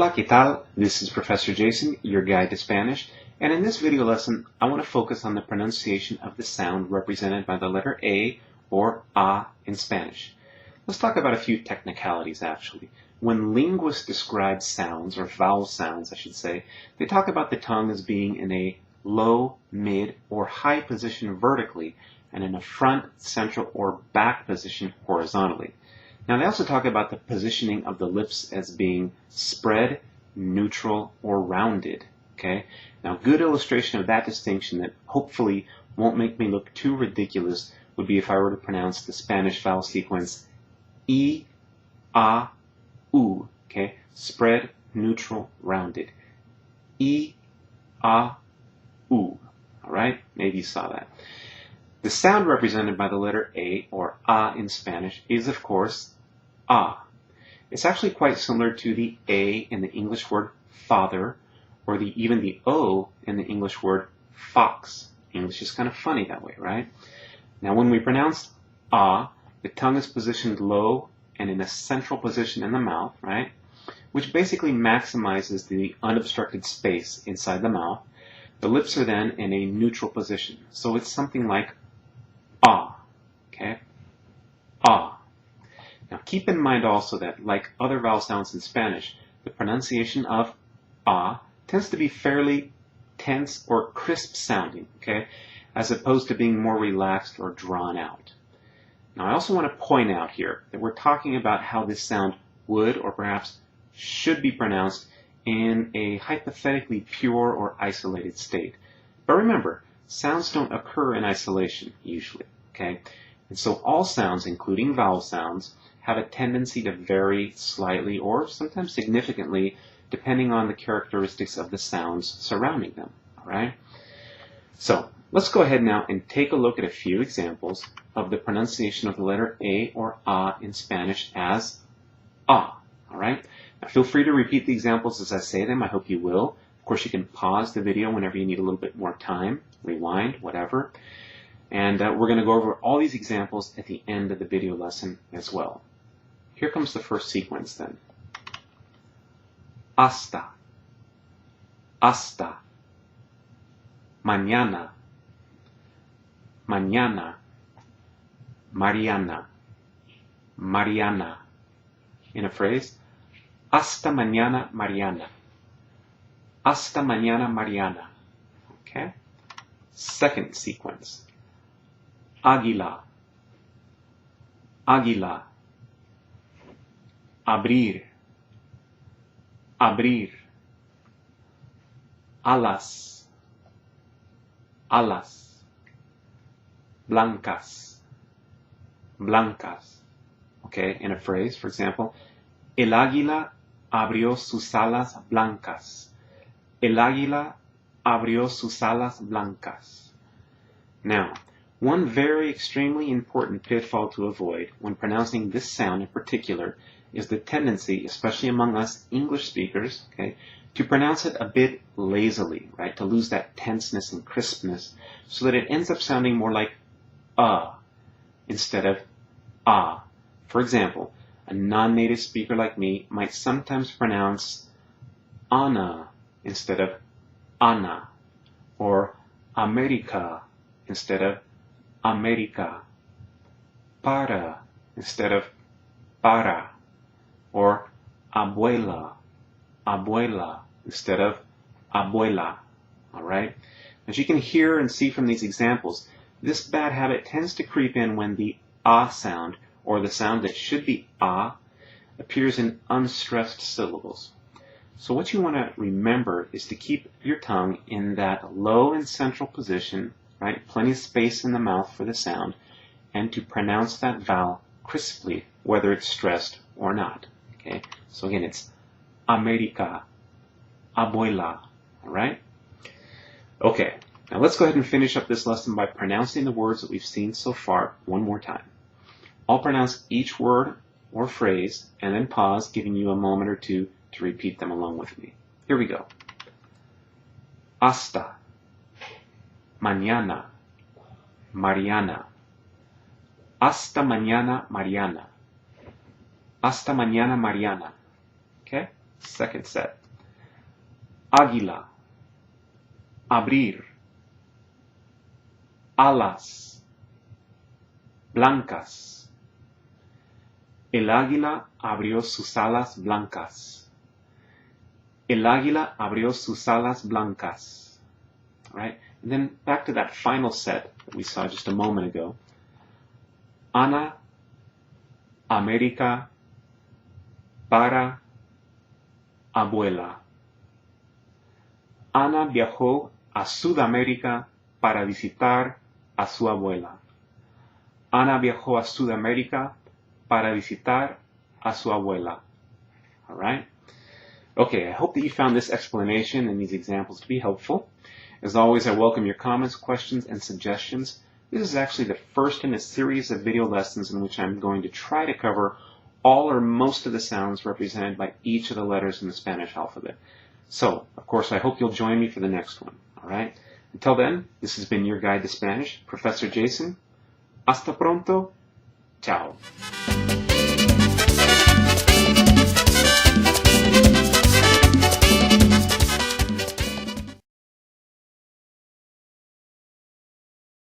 Hola, ¿qué tal? This is Professor Jason, your guide to Spanish, and in this video lesson, I want to focus on the pronunciation of the sound represented by the letter A or A in Spanish. Let's talk about a few technicalities, actually. When linguists describe sounds, or vowel sounds, I should say, they talk about the tongue as being in a low, mid, or high position vertically, and in a front, central, or back position horizontally. Now, they also talk about the positioning of the lips as being spread, neutral, or rounded. Okay? Now, a good illustration of that distinction that hopefully won't make me look too ridiculous would be if I were to pronounce the Spanish vowel sequence I, A, U. Okay? Spread, neutral, rounded. I, A, U. All right? Maybe you saw that. The sound represented by the letter A, or A in Spanish, is, of course, A. It's actually quite similar to the A in the English word father, or even the O in the English word fox. English is kind of funny that way, right? Now, when we pronounce A, the tongue is positioned low and in a central position in the mouth, right? Which basically maximizes the unobstructed space inside the mouth. The lips are then in a neutral position. So it's something like Ah, okay? Ah. Now keep in mind also that, like other vowel sounds in Spanish, the pronunciation of ah tends to be fairly tense or crisp sounding, okay? As opposed to being more relaxed or drawn out. Now I also want to point out here that we're talking about how this sound would or perhaps should be pronounced in a hypothetically pure or isolated state. But remember, sounds don't occur in isolation, usually, okay? And so all sounds, including vowel sounds, have a tendency to vary slightly or sometimes significantly depending on the characteristics of the sounds surrounding them, all right? So let's go ahead now and take a look at a few examples of the pronunciation of the letter A or A in Spanish as ah, all right? Now feel free to repeat the examples as I say them. I hope you will. Of course, you can pause the video whenever you need a little bit more time, rewind, whatever. And we're going to go over all these examples at the end of the video lesson as well. Here comes the first sequence then. Hasta, hasta. Mañana, mañana. Mariana, Mariana. In a phrase, hasta mañana, Mariana. Hasta mañana, Mariana. Okay? Second sequence. Águila, águila. Abrir, abrir. Alas, alas. Blancas, blancas. Okay, in a phrase, for example, el águila abrió sus alas blancas. El águila abrió sus alas blancas. Now, one very extremely important pitfall to avoid when pronouncing this sound in particular is the tendency, especially among us English speakers, okay, to pronounce it a bit lazily, right, to lose that tenseness and crispness so that it ends up sounding more like instead of ah. For example, a non-native speaker like me might sometimes pronounce Ana instead of Ana, or America instead of America, para instead of para, or abuela, abuela instead of abuela, all right? As you can hear and see from these examples, this bad habit tends to creep in when the ah sound, or the sound that should be ah, appears in unstressed syllables. So what you want to remember is to keep your tongue in that low and central position, right? Plenty of space in the mouth for the sound, and to pronounce that vowel crisply, whether it's stressed or not. Okay? So again, it's America, abuela, all right? Okay, now let's go ahead and finish up this lesson by pronouncing the words that we've seen so far one more time. I'll pronounce each word or phrase and then pause, giving you a moment or two to repeat them along with me. Here we go. Hasta, mañana, Mariana. Hasta mañana, Mariana. Hasta mañana, Mariana. Okay? Second set. Águila, abrir, alas, blancas. El águila abrió sus alas blancas. El águila abrió sus alas blancas. All right? And then back to that final set that we saw just a moment ago. Ana, América, para, abuela. Ana viajó a Sudamérica para visitar a su abuela. Ana viajó a Sudamérica para visitar a su abuela. All right? Okay, I hope that you found this explanation and these examples to be helpful. As always, I welcome your comments, questions, and suggestions. This is actually the first in a series of video lessons in which I'm going to try to cover all or most of the sounds represented by each of the letters in the Spanish alphabet. So, of course, I hope you'll join me for the next one. All right? Until then, this has been your guide to Spanish, Professor Jason. Hasta pronto. Ciao.